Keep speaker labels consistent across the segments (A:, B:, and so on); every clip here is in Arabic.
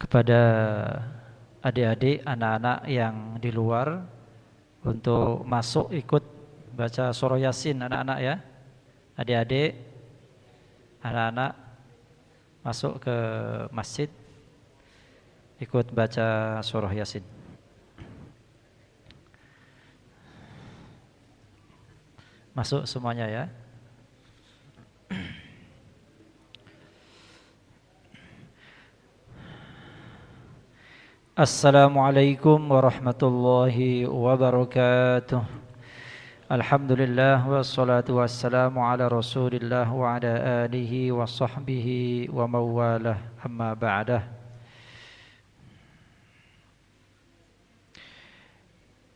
A: kepada adik-adik, anak-anak yang di luar untuk masuk ikut baca surah Yasin, anak-anak ya. Adik-adik, anak-anak masuk ke masjid ikut baca surah Yasin. Masuk semuanya ya. Assalamualaikum warahmatullahi wabarakatuh. Alhamdulillah wassalatu wassalamu ala Rasulillah wa ala alihi wa sahbihi wa mawalah, amma ba'dah.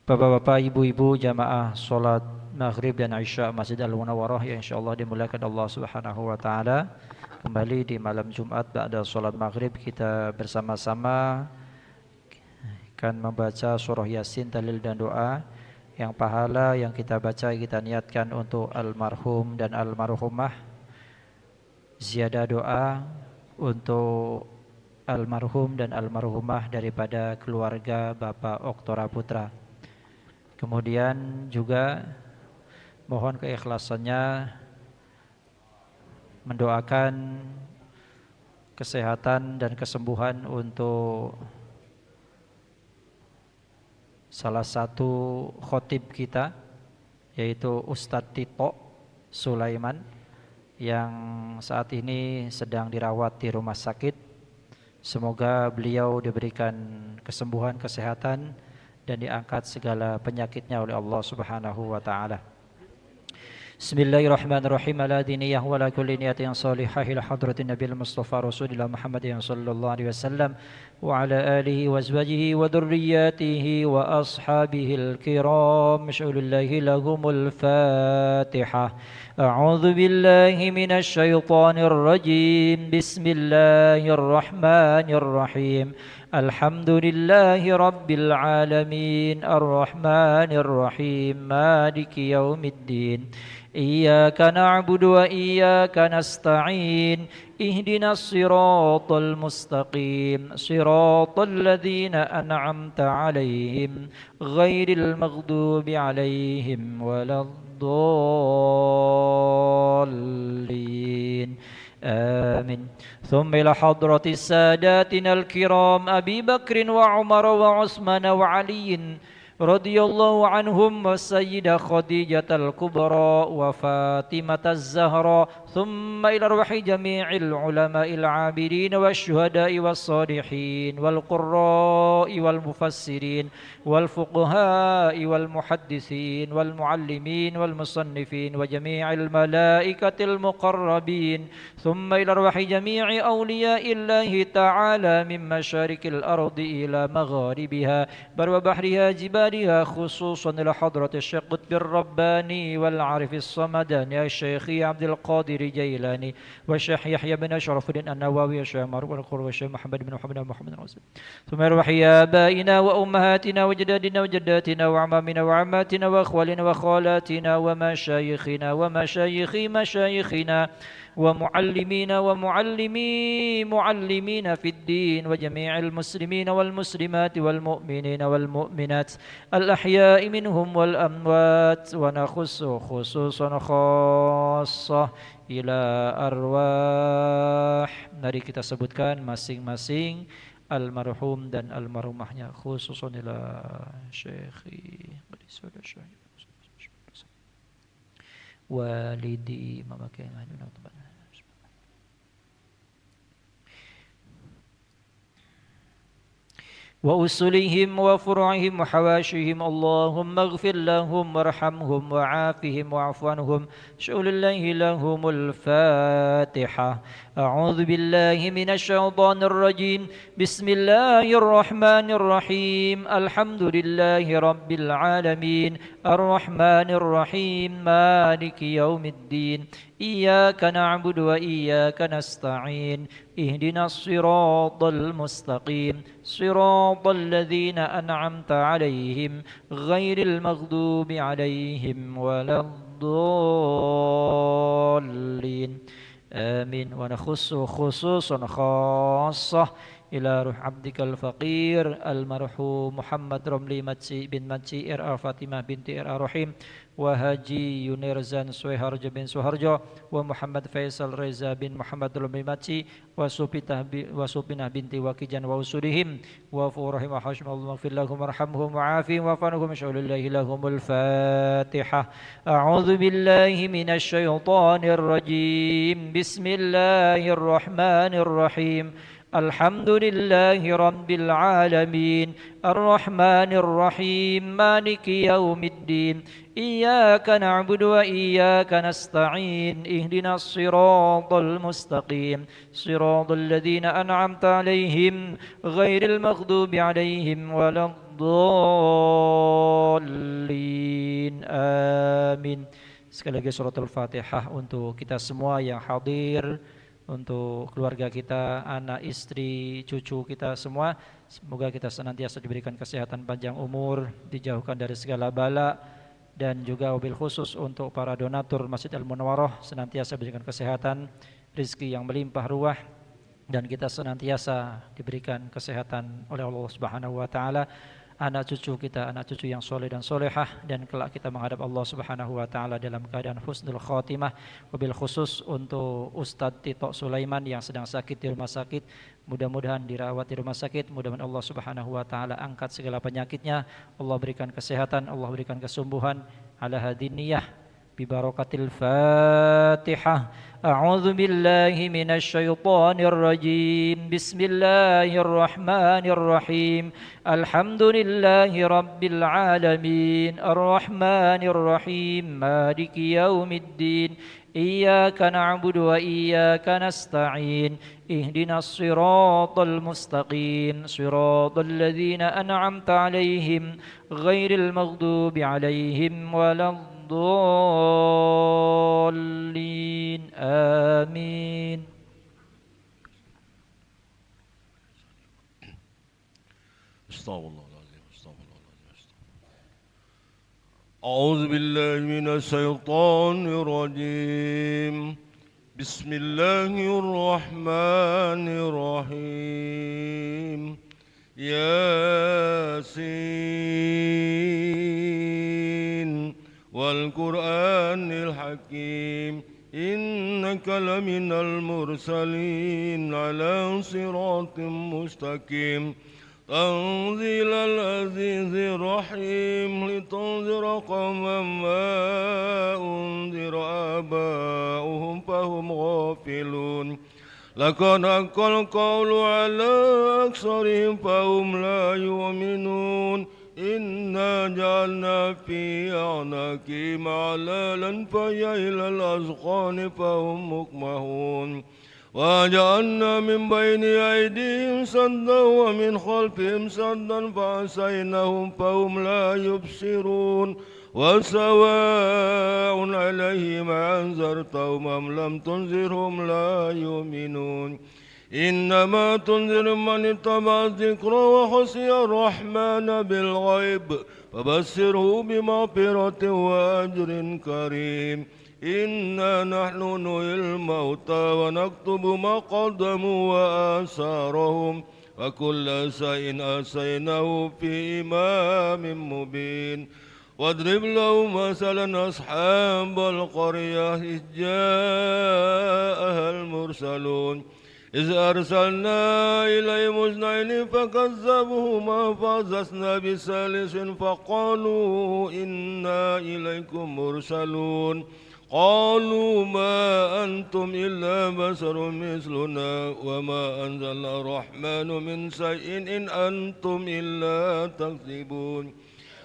A: Bapak-bapak, ibu-ibu, jamaah salat Maghrib dan Isya Masjid Al-Munawwarah yang insyaallah dimuliakan Allah Subhanahu wa taala. Kembali di malam Jumat ba'da salat Maghrib kita bersama-sama akan membaca surah Yasin, tahlil dan doa yang pahala yang kita baca kita niatkan untuk almarhum dan almarhumah, ziyadah doa untuk almarhum dan almarhumah daripada keluarga Bapak Oktora Putra. Kemudian juga mohon keikhlasannya mendoakan kesehatan dan kesembuhan untuk salah satu khotib kita, yaitu Ustadz Tito Sulaiman, yang saat ini sedang dirawat di rumah sakit. Semoga beliau diberikan kesembuhan, kesehatan, dan diangkat segala penyakitnya oleh Allah Subhanahu wa taala. Bismillahirrahmanirrahim. Ala diniyah wa ala kulli niyatin salihah ila hadratin Nabil Mustafa Rasulillah Muhammadin sallallahu alaihi wasallam wa ala alihi wa azwajihi wa dhurriyyatihi wa ashabihi al-kiram. Sya'ulillahi lahumul Fatihah. A'udzu billahi minasy syaithanir rajim. Bismillahirrahmanirrahim. Alhamdulillahi rabbil alamin. Ar-rahmanir rahim. Maliki yaumiddin. إياك نعبد وإياك نستعين اهدنا الصراط المستقيم صراط الذين أنعمت عليهم غير المغضوب عليهم ولا الضالين آمين. ثم إلى حضرة ساداتنا الكرام أبي بكر وعمر وعثمان وعلي رضي الله عنهم والسيدة خديجة الكبرى وفاطمة الزهراء ثم إلى روح جميع العلماء العابدين والشهداء والصالحين والقراء والمفسرين والفقهاء والمحدثين والمعلمين والمصنفين وجميع الملائكة المقربين ثم إلى روح جميع أولياء الله تعالى من مشارق الأرض إلى مغاربها بر وبحرها جبالها خصوصا إلى حضرة الشيخ قطب الرباني والعارف الصمداني الشيخ عبد القادر جيلاني والشيخ يحيى بن أشرف النووي والشيخ معروف القر والشيخ محمد بن محمد رسول. ثم روح آبائنا وأمهاتنا وجدادنا وجداتنا وعمامنا وعماتنا وأخوالنا وخالاتنا ومشايخنا ومشايخ مشايخنا ومعلمين معلمين في الدين وجميع المسلمين والمسلمات والمؤمنين والمؤمنات الأحياء منهم والأموات ونخص خصوصا خاصة إلى أرواح. Mari kita sebutkan masing-masing almarhum dan almarhumahnya, khususan ila Syekhi walidi mamakai وأصولهم وفروعهم وحواشيهم اللهم اغفر لهم وارحمهم وعافهم واعف عنهم شؤل الله لهم الفاتحة. أعوذ بالله من الشيطان الرجيم بسم الله الرحمن الرحيم الحمد لله رب العالمين الرحمن الرحيم مالك يوم الدين إياك نعبد وإياك نستعين اهدنا الصراط المستقيم صراط الذين أنعمت عليهم غير المغضوب عليهم ولا الضالين آمين. ونخص خصوصا خاصة إلى روح عبدك الفقير المرحوم محمد رملي متسي بن متسي إرآ فاطمة بنت إرآ رحيم وهاجي يونيرزان سويهرج بن سوهرجو ومحمد فيصل ريزا بن محمد رملي متسي وسوبنة بنت وكيجان وأسودهم وفورهم وحشم الله مغفر لهم وارحمهم وعافهم وفنهم شعول الله لهم الفاتحة. أعوذ بالله من الشيطان الرجيم. بسم الله الرحمن الرحيم. الحمد لله رب العالمين الرحمن الرحيم مالك يوم الدين إياك نعبد وإياك نستعين اهدنا الصراط المستقيم صراط الذين أنعمت عليهم غير المغضوب عليهم ولا الضالين آمين. Sekali lagi surat Al-Fatihah untuk kita semua yang hadir, untuk keluarga kita, anak, istri, cucu kita semua. Semoga kita senantiasa diberikan kesehatan panjang umur, dijauhkan dari segala bala, dan juga wabil khusus untuk para donatur Masjid Al-Munawwarah senantiasa diberikan kesehatan, rezeki yang melimpah ruah, dan kita senantiasa diberikan kesehatan oleh Allah Subhanahu wa taala. Anak cucu kita, anak cucu yang soleh dan solehah, dan kelak kita menghadap Allah Subhanahu wa taala dalam keadaan husnul khatimah. Wabil khusus untuk Ustadz Tito Sulaiman yang sedang sakit di rumah sakit, mudah-mudahan dirawat di rumah sakit, mudah-mudahan Allah Subhanahu wa taala angkat segala penyakitnya, Allah berikan kesehatan, Allah berikan kesembuhan. Ala hadin niyah bi barakatil Fatihah. A'udzu billahi minasy syaithanir rajim. Bismillahirrahmanir rahim. Alhamdulillahi rabbil alamin. Arrahmanir rahim. Maliki yaumiddin. Iyyaka na'budu wa iyyaka nasta'in. Ihdinas siratal mustaqim. Siratal ladzina an'amta 'alaihim ghairil maghdubi 'alaihim waladdallin. Amin.
B: Astaghfirullahaladzim. A'udzu billahi minasy syaithanir rajim. Bismillahirrahmanirrahim. Yasin wal Qur'anil Hakim. Innaka laminal mursalin ala siratim mustaqim. Tanzilal azizir rahim litunzira qauman ma unzira aba'uhum fahum ghafilun. Laqad haqqal qawlu ala aksarihim fahum la yu'minun. Inna ja'alna fi a'naqihim aghlalan fahiyya ilal azqani fahum muqmahun. Wa ja'alna min bayni aydihim saddan wa min khalfihim saddan fa'asaynahum fahum la yubsirun. Wa sawa'un 'alaihim anzartahum am lam tunzirhum la yu'minun. Innama tunziru man ittaba'a dzikra wa khashiya ar-rahmana bil ghaib fabassirhu bimaghfiratin wa ajrin karim. Inna nahnu nuhyil mauta wa naktubu ma qaddamu wa asarahum wa kulla shay'in ahsaynahu fi imamin mubin. Wadrib lahum masalan ashabal qaryah idh ja'ahal mursalun. إذ أرسلنا إليهم اثنين فكذبوهما فعززنا بثالث فقالوا إنا إليكم مرسلون. قالوا ما أنتم إلا بشر مثلنا وما أنزل الرحمن من شيء إن أنتم إلا تكذبون.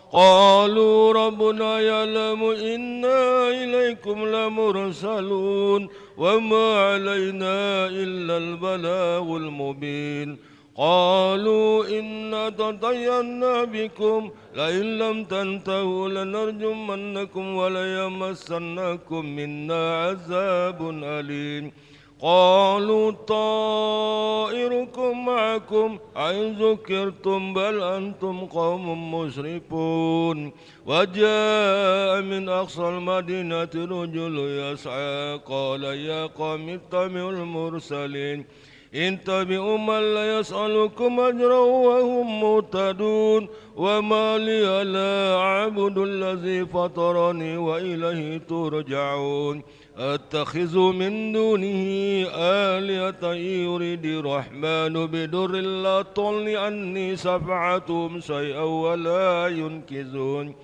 B: قالوا ربنا يعلم إنا إليكم لمرسلون وما علينا إلا البلاغ المبين. قالوا إنا تطيرنا بكم لئن لم تنتهوا لنرجمنكم وليمسنكم منا عذاب أليم. قالوا طائركم معكم أئن ذكرتم بل أنتم قوم مسرفون وجاء من أقصى المدينة رجل يسعى قال يا قوم اتبعوا المرسلين اتبعوا من لا يسألكم أجرا وهم مهتدون وما لي لا أعبد الذي فطرني وإليه ترجعون أتخذ من دونه آلهة يريد الرحمن بدر لا تغن عني شفاعتهم شيئا ولا ينقذون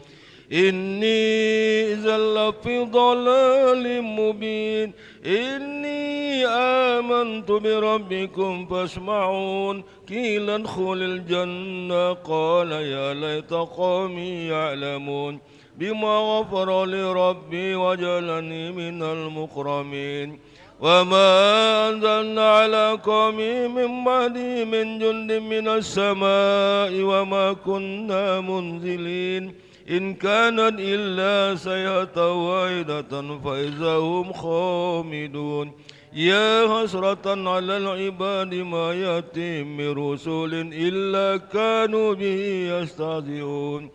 B: إني إذا لفي ضلال مبين إني آمنت بربكم فاسمعون قيل ادخل الجنة قال يا ليت قومي يعلمون بما غفر لربي وجعلني من المكرمين وما أنزلنا على قومي من بعدي من جند من السماء وما كنا منزلين إن كانت إلا صيحة واحدة فإذا هم خامدون يا حسرة على العباد ما يأتيهم من رسول إلا كانوا به يستهزئون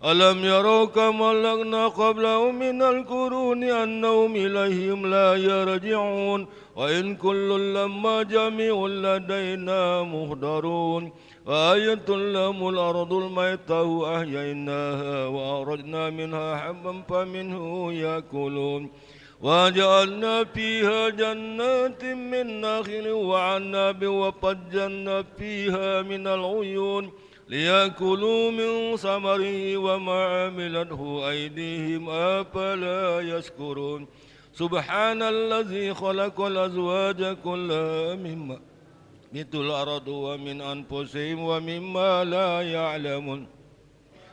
B: ألم يروا كما أهلكنا قبلهم من القرون أنهم إليهم لا يرجعون وإن كل لما جميع لدينا محضرون وآية لهم الأرض الميتة وأحييناها وأخرجنا منها حبا فمنه يأكلون وجعلنا فيها جنات من نخيل وعناب وفجرنا فيها من العيون ليأكلوا من ثمره وما عملته أيديهم أفلا يشكرون سبحان الذي خلق الأزواج كلها مما مثل الأرض ومن أنفسهم ومما لا يعلمون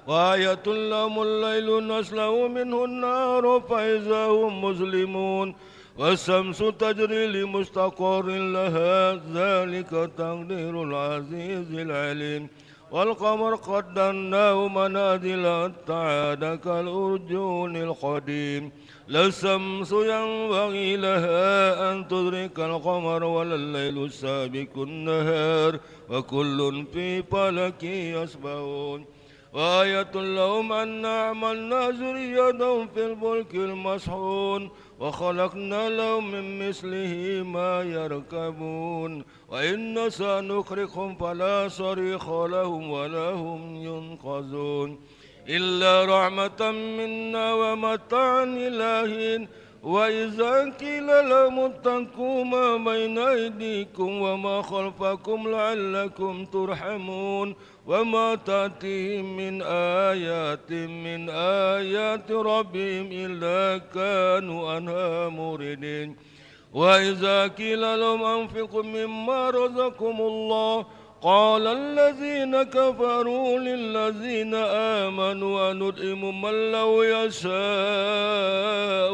B: وآية لهم الليل نسلخ منه النار فإذا هم مسلمون والشمس تجري لمستقر لها ذلك تقدير العزيز العليم والقمر قدرناه منازل حتى عاد كالأرجون القديم لا الشمس ينبغي لها أن تدرك القمر ولا الليل سابق النهار وكل في فلك يسبحون وآية لهم أنا عملنا ذريتهم في الفلك المشحون وخلقنا لهم من مثله ما يركبون وإن سنخرجهم فلا صريخ لهم ولا هم ينقذون إلا رحمة منا ومتاعا إلى حين وإذا قيل لهم اتقوا ما بين أيديكم وما خلفكم لعلكم ترحمون وما تأتيهم من آيات ربهم إلا كانوا عنها معرضين وإذا قيل لهم أنفقوا مما رزقكم الله قال الذين كفروا للذين آمنوا أنطعم من لو يشاء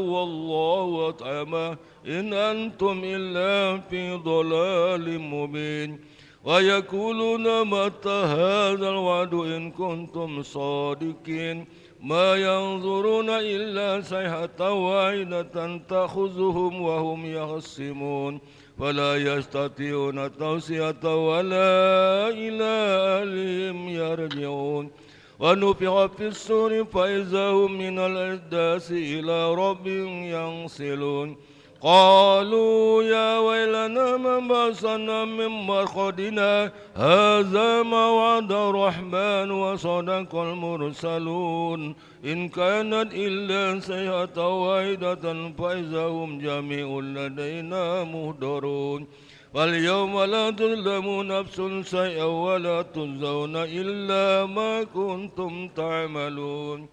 B: والله أطعمه إن أنتم إلا في ضلال مبين ويقولون متى هذا الوعد إن كنتم صادقين ما ينظرون إلا صيحة واحدة تأخذهم وهم يخصمون فلا يستطيعون توصية ولا إلى أهلهم يرجعون ونفخ في الصور فإذا هم من الأجداث إلى ربهم ينسلون قالوا يا ويلنا من بعثنا من مرقدنا هذا ما وعد الرحمن وصدق المرسلون إن كانت إلا صيحة واحدة فإذا هم جميع لدينا محضرون واليوم لا تظلم نفس شيئا ولا تجزون إلا ما كنتم تعملون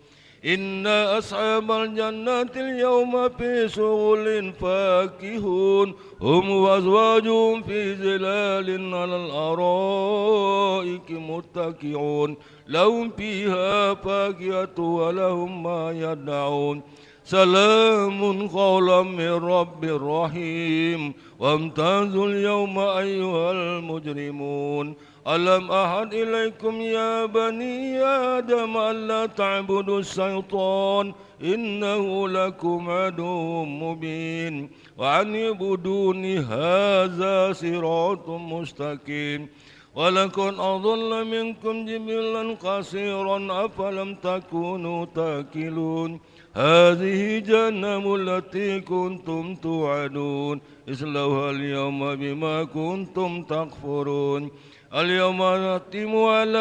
B: إن أصحاب الجنة اليوم في شغل فاكهون هم وأزواجهم في ظلال على الأرائك متكئون لهم فيها فاكهة ولهم ما يدعون سلام قولا من رب رحيم وامتازوا اليوم أيها المجرمون ألم أعهد إليكم يا بني آدم ألا تعبدوا الشيطان إنه لكم عدو مبين وأن اعبدوني هذا صراط مستقيم ولقد أضل منكم جبلا قصيرا أفلم تكونوا تأكلون هذه جهنم التي كنتم توعدون اصلوها اليوم بما كنتم تكفرون اليوم نختم على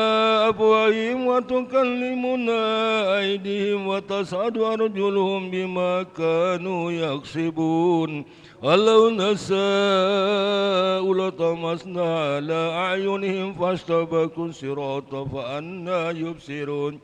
B: أفواههم وتكلمنا أيديهم وتشهد أرجلهم بما كانوا يكسبون ولو نشاء لطمسنا على أعينهم فاستبقوا الصراط فأنى يبصرون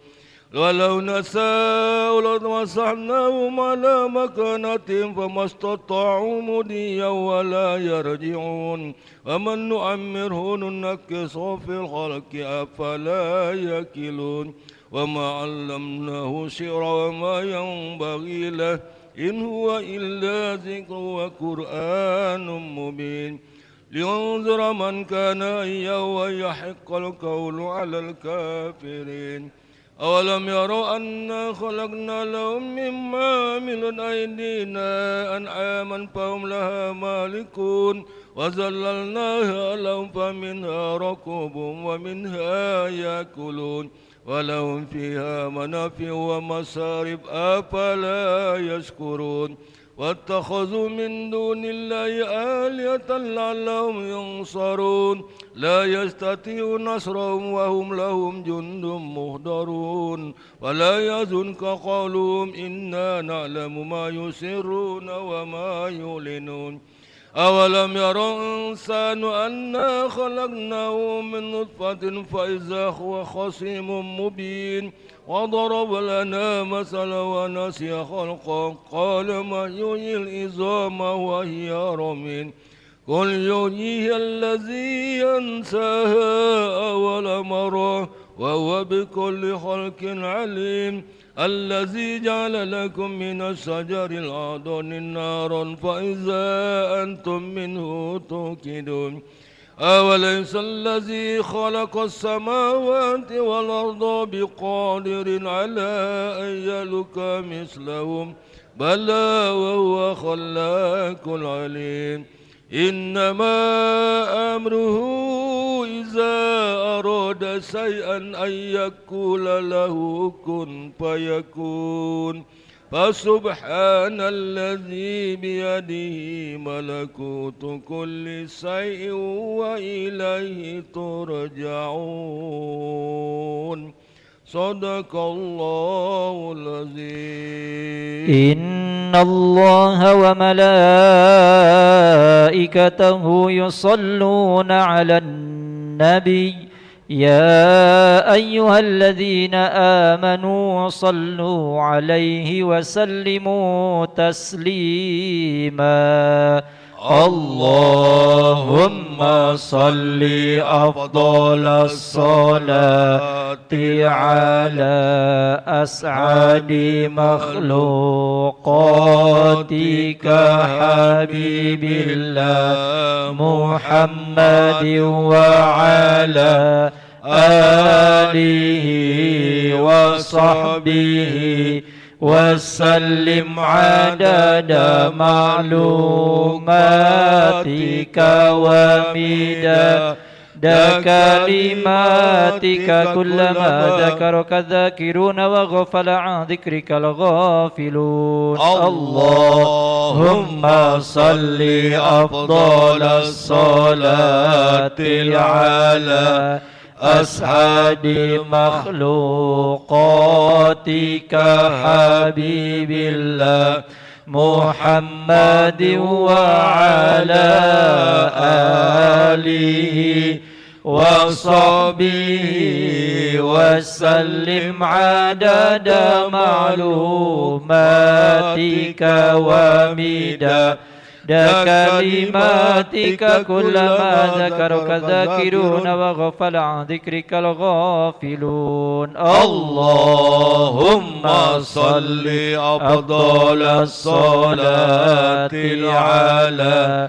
B: ولو نشاء لمسحناهم على مكانتهم فما استطاعوا مضيا ولا يرجعون ومن نعمره ننكسه في الخلق أفلا يكلون وما علمناه شعرا وما ينبغي له إن هو إلا ذكر وقرآن مبين لينذر من كان حيا ويحق القول على الكافرين أولم يروا أنا خلقنا لهم مما عملت أيدينا أنعاما فهم لها مالكون وذللناها لهم فمنها ركوبهم ومنها يأكلون ولهم فيها منافع ومشارب أفلا يشكرون واتخذوا من دون الله آلهة لعلهم ينصرون لا يستطيعون نصرهم وهم لهم جند مهدرون ولا يحزنك قولهم إنا نعلم ما يسرون وما يعلنون أولم يرى الإنسان أنا خلقناه من نطفة فإذا هو خصيم مبين وضرب لنا مثلا ونسي خلقه قال ما يحيي العظام وهي رميم قل يحييها الذي ينساها أول مرة وهو بكل خلق عليم الذي جعل لكم من الشجر الأخضر نارا فإذا أنتم منه توقدون أوليس الذي خلق السماوات والأرض بقادر على أن يخلق مثلهم بلى وهو خلاق العليم إنما أمره إذا أراد شيئا أن يقول له كن فيكون فسبحان الذي بيده ملكوت كل شيء وإليه ترجعون صدق الله العظيم.
A: إن الله وملائكته يصلون على النبي يا أيها الذين آمنوا صلوا عليه وسلموا تسليما اللهم صل أفضل الصلاة على أسعد مخلوقاتك حبيب الله محمد وعلى آله وصحبه وسلم عدد معلوماتك ومداد كلماتك كلما ذكرك الذاكرون وغفل عن ذكرك الغافلون اللهم صل أفضل الصلاة على أسعد مخلوقاتك حبيب الله محمد وعلى آله وصحبه وسلم عدد معلوماتك ومداد كلماتك كلما ذكرك الذاكرون وغفل عن ذكرك الغافلون اللهم صل أفضل الصلاة على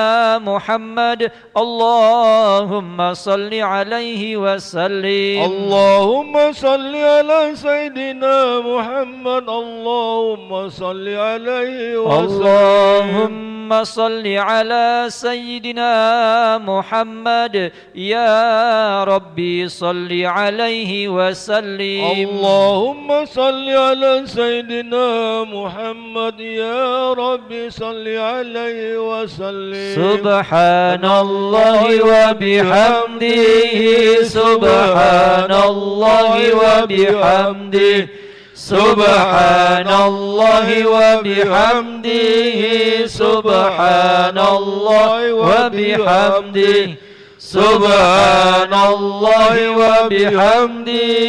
B: محمد اللهم صل عليه وسلم
C: اللهم صل على سيدنا محمد اللهم صل عليه وسلم
B: اللهم صل على سيدنا محمد يا ربي صل عليه وسلم
C: اللهم صل على سيدنا محمد يا ربي صل عليه وسلم
B: سبحان الله وبحمده سبحان الله وبحمده سبحان الله وبحمده سبحان الله وبحمده سبحان الله وبحمده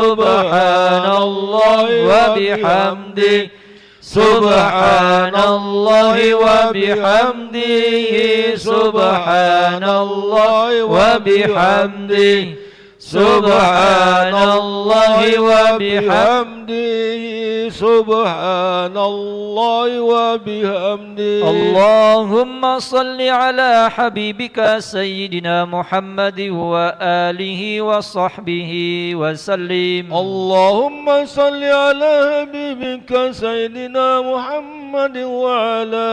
B: سبحان الله وبحمده سبحان الله وبحمده سبحان الله وبحمده سبحان الله وبحمده
C: سبحان الله وبحمده
B: اللهم صل على حبيبك سيدنا محمد وآله وصحبه وسلم
C: اللهم صل على حبيبك سيدنا محمد وعلى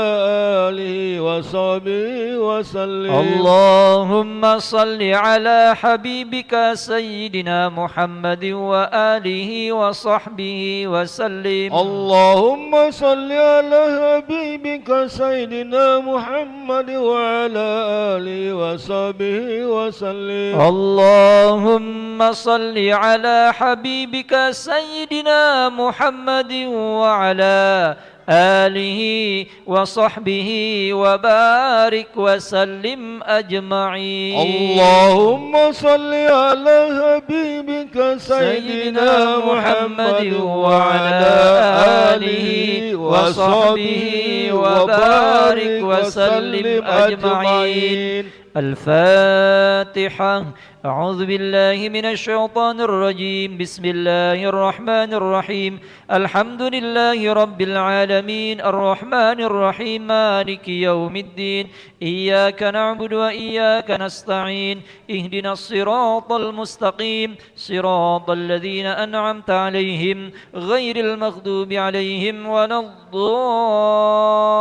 C: آله وصحبه وسلم
B: اللهم صل على حبيبك سيدنا محمد وآله وصحبه وسلم
C: اللهم صل على حبيبك سيدنا محمد وعلى آله وصحبه وسلم
B: اللهم صل على حبيبك سيدنا محمد وعلى آله وصحبه وبارك وسلم أجمعين
C: اللهم صل على حبيبك سيدنا محمد وعلى آله وصحبه وبارك وسلم أجمعين
B: الفاتحة أعوذ بالله من الشيطان الرجيم بسم الله الرحمن الرحيم الحمد لله رب العالمين الرحمن الرحيم مالك يوم الدين إياك نعبد وإياك نستعين اهدنا الصراط المستقيم صراط الذين أنعمت عليهم غير المغضوب عليهم ولا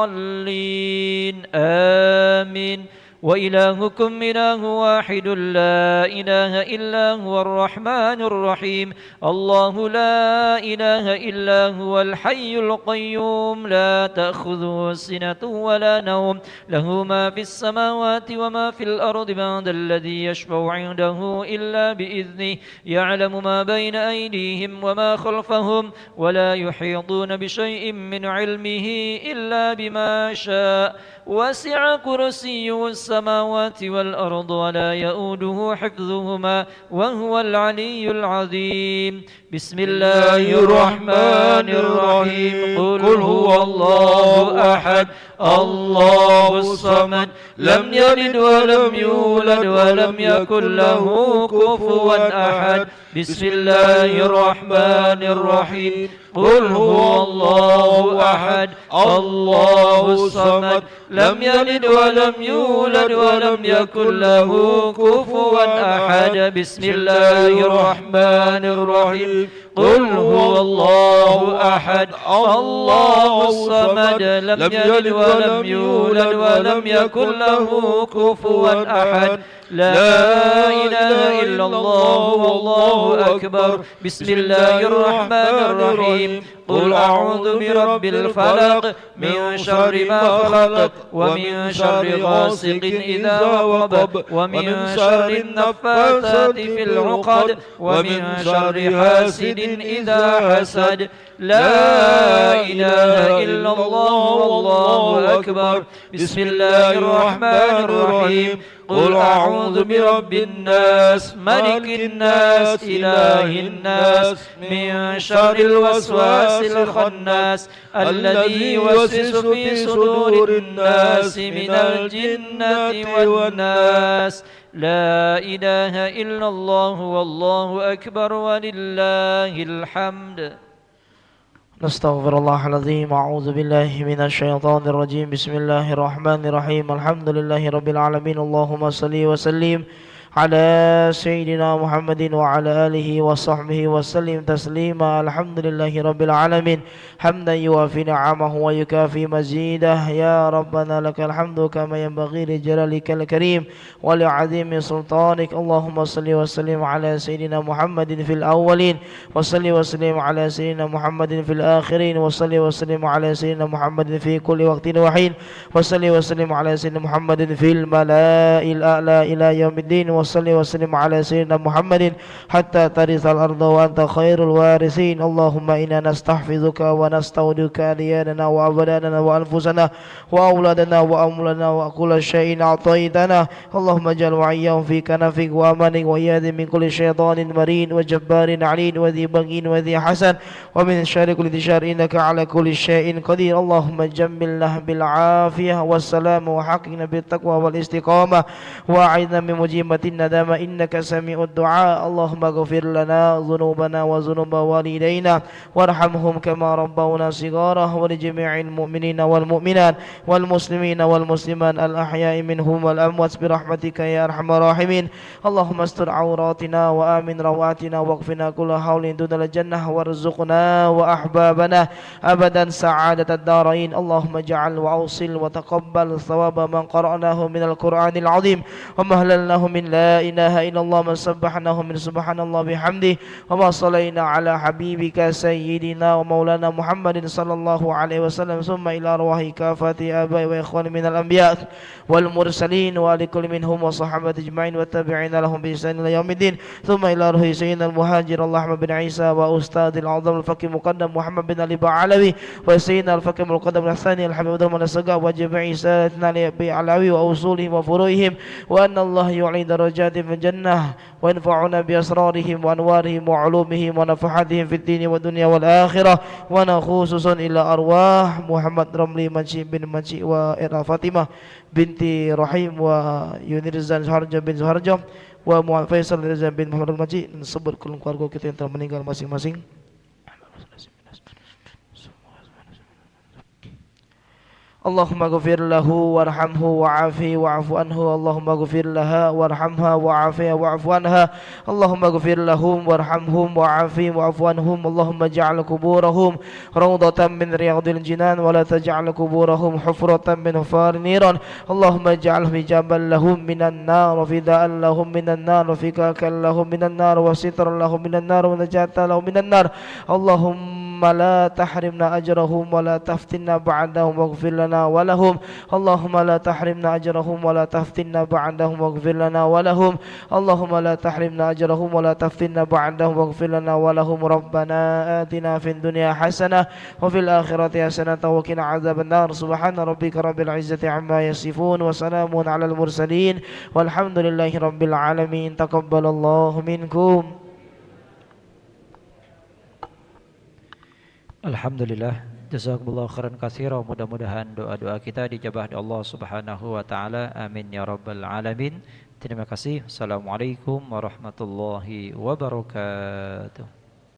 B: الضالين آمين وإلهكم إله واحد لا إله إلا هو الرحمن الرحيم الله لا إله إلا هو الحي القيوم لا تأخذه سنة ولا نوم له ما في السماوات وما في الأرض من ذا الذي يشفع عنده إلا بإذنه يعلم ما بين أيديهم وما خلفهم ولا يحيطون بشيء من علمه إلا بما شاء وسع كرسيه السماوات والأرض ولا يؤوده حفظهما وهو العلي العظيم بسم الله الرحمن الرحيم قل هو الله أحد الله الصمد لم يلد ولم يولد ولم يكن له كفوا أحد بسم الله الرحمن الرحيم قل هو الله أحد الله الصمد لم يلد ولم يولد ولم يكن له كفوا أحد بسم الله الرحمن الرحيم قل هو الله أحد الله الصمد لم يلد ولم يولد ولم يكن له كفوا أحد لا إله إلا الله والله أكبر بسم الله الرحمن الرحيم قل أعوذ برب الفلق من شر ما خلق ومن شر غاسق إذا وقب ومن شر النفاثات في العقد ومن شر حاسد إذا حسد لا إله إلا الله والله أكبر بسم الله الرحمن الرحيم قل أعوذ برب الناس ملك الناس إله الناس من شر الوسواس الخناس الذي يوسوس في صدور الناس من الجنة والناس لا إله إلا الله والله أكبر ولله الحمد
D: نستغفر الله العظيم. أعوذ بالله من الشيطان الرجيم. بسم الله الرحمن الرحيم. الحمد لله رب العالمين. اللهم صل وسلم على سيدنا محمد وعلى آله وصحبه وسلم تسليما. الحمد لله رب العالمين حمدا يوافي نعمه ويكافي مزيده. يا ربنا لك الحمد كما ينبغي لجلالك الكريم ولعظيم سلطانك. اللهم صل وسلم على سيدنا محمد في الأولين، وصل وسلم على سيدنا محمد في الآخرين، وصل وسلم على سيدنا محمد في كل وقت وحين، وصل وسلم على سيدنا محمد في الملائكة الأعلى إلى يوم الدين، وصل وسلم على سيدنا محمد حتى ترث الأرض وأنت خير الوارثين. اللهم إنا نستحفظك ونستودعك دياننا وأبداننا وأنفسنا وأولادنا وأموالنا وكل شيء أعطيتنا. اللهم اجعل وعيهم في كنفك وأمانك وإياذ من كل شيطان مريد وجبار عنيد وذي بغي وذي حسن ومن شر كل ذي شر إنك على كل شيء قدير. اللهم جملنا بالعافية والسلام وحقنا بالتقوى والاستقامة وأعذنا من مجيبة الندامة إنك سميع الدعاء. اللهم اغفر لنا ذنوبنا وذنوب والدينا وارحمهم كما ربونا صغارا، ولجميع المؤمنين والمؤمنات والمسلمين والمسلمات الأحياء منهم والأموات برحمتك يا أرحم الراحمين. اللهم استر عوراتنا وآمن رواتنا واكفنا كل حول دون الجنة وارزقنا وأحبابنا أبدا سعادة الدارين. اللهم اجعل وأوصل وتقبل ثواب من قرأناه من القرآن العظيم ومهللناه من لا إله إلا الله، من سبحناه من سبحان الله بحمده، وما صلينا على حبيبك سيدنا ومولانا محمد صلى الله عليه وسلم. ثم إلى أرواح كافة آباء وإخوان من الأنبياء والمرسلين وآل كل منهم وصحابة أجمعين والتابعين لهم بإحسان إلى يوم الدين. ثم إلى روح سيدنا المهاجر الله أحمد بن عيسى وأستاذ العظم الفقيه مقدم محمد بن علي بعلوي وسيدنا الفقيه المقدم الثاني الحبيب من السقاء وجميع سادتنا علوي وأصولهم وفروعهم، وأن الله يعلي درجات في الجنة وينفعنا بأسرارهم وأنوارهم وعلومهم ونفحاتهم في الدين والدنيا والآخرة. ونخصوص إلى أرواح محمد رملي منشي بن منشي وإرى فاطمة binti Rahim wa Yunirzan Suharjo bin Suharjo wa Muhammad Faisal Rizan bin Muhammad Al-Maji, dan sebut keluarga kita yang telah meninggal masing-masing. Allahumma ghafir lahu warhamhu wa'afi wa'afu anhu. Allahumma ghafir laha warhamha wa'afi wa'afu anha. Allahumma ghafir lahum warhamhum wa'afi wa'afu anhum. Allahumma ja'al kuburahum rawdatan min riyadil jinan wa la taj'al kuburahum hufratan min hufari niran. Allahumma ja'al hijaban lahum minan nar wa fida'an lahum minan nar wa fikakan lahum minan nar wa sitran lahum minan nar wa najatan lahum minan nar. Allahumma la tahrimna ajrahum wa la taftinna ba'dahum waghfir lana ولهم. اللهم لا تحرمنا أجرهم ولا تفتنا بعدهم واغفر لنا ولهم. اللهم لا تحرمنا أجرهم ولا تفتنا بعدهم واغفر لنا ولهم. ربنا آتنا في الدنيا حسنة وفي الآخرة حسنة وقنا عذاب النار. سبحان ربك رب العزة عما يصفون وسلام على المرسلين والحمد لله رب العالمين. تقبل الله منكم.
A: Alhamdulillah, jazakumullah khairan katsira. Mudah-mudahan doa-doa kita dijabah oleh Allah Subhanahu wa taala. Amin ya rabbal alamin. Terima kasih. Assalamualaikum warahmatullahi wabarakatuh.